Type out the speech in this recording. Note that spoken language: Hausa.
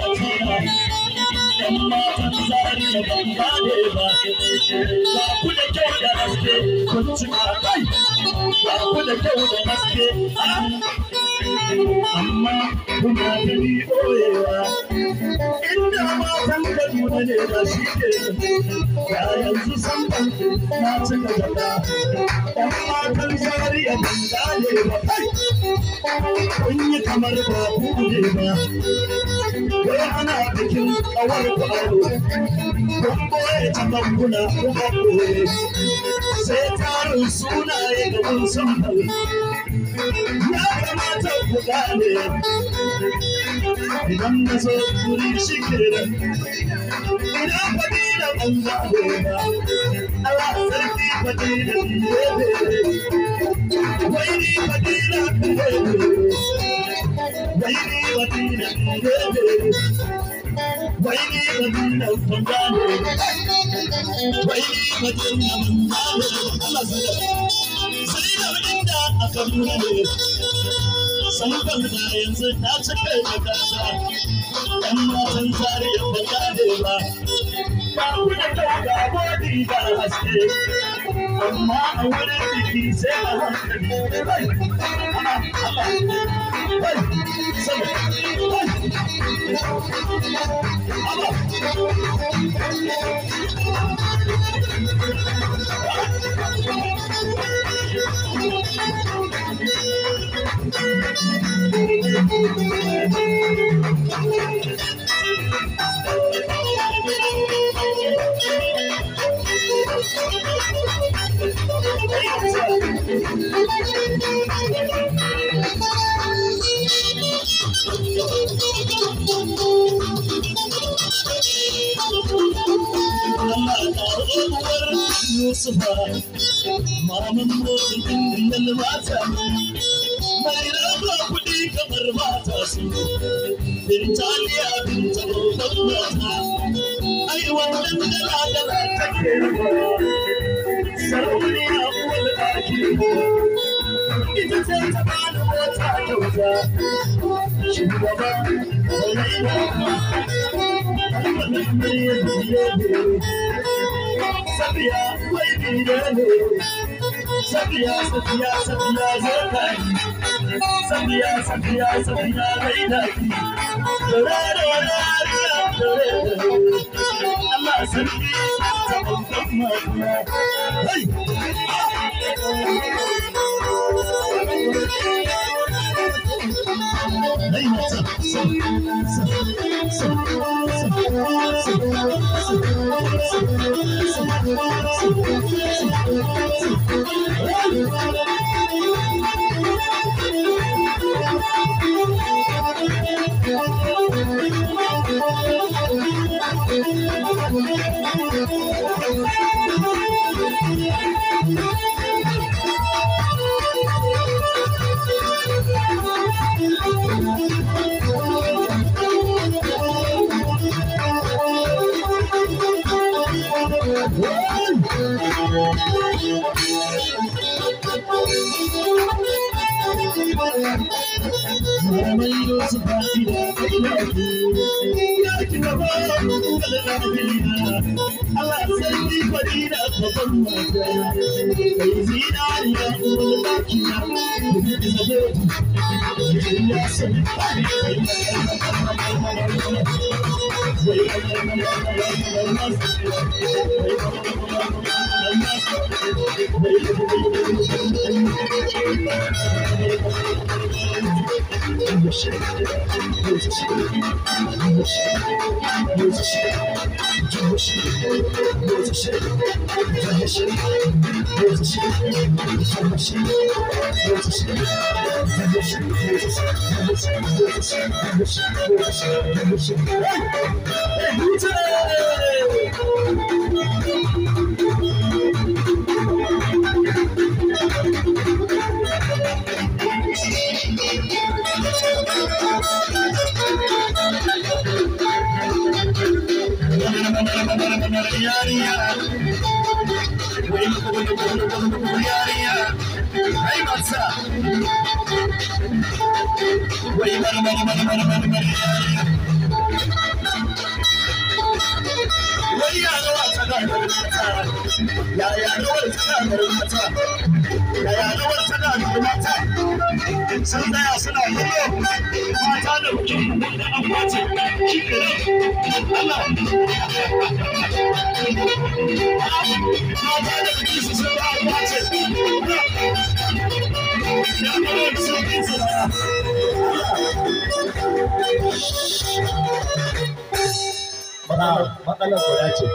fatima yan matan zariya ban gane ba ga ku da kyau da haske kun cika kai ga ku da kyau da haske amma kuna da ni ɓoyewa inda matan Kaduna ne da shi ke ya yanzu san ban na cika gaba yan matan zariya ban gane ba kai kun yi kamar ba ku ne ba wai ana bikin kawar kwaro kun boye ta bankuna kuma boye sai tarin sunaye da mun san ya kamata ku gane idan na zo kuri shi kenan idan fadila ban gane ba Allah sarki fadila bebe wai ni fadila bebe wai ni fadila bebe wai ni fadila ban gane wai ni fadila ban gane Allah sai da inda aka nuna ne san ban da yanzu ta cika da kasa dan matan zariya ban gane ba ba ku da kyau ga bodi da haske amma a wurin biki sai a hankali bai bai sama Yusufa, maman motsin dindin mata, mai raba kuɗi kamar mata su, Bintaliya binta babban mata, ai wannan dala take rufa, sarauniya uwar ɗaki, ita ce ta bani mota kyauta, shugaba wani Safiya wai bidane Safiya Safiya Safiya zakai Safiya Safiya Safiya gaidaki Dore Allah sarki ta babban mata Hey Hey mata Allah sarki fadila babban mata kai zinariya uwar dakiya ya san yaya rawar tana da mata yaya rawar tana da mata sun tsaya suna kallo mata da bikin wanda an kwace shi ke nan Allah mata da bikin su sun ba kwace ya rawar sun bi su matsalar guda ce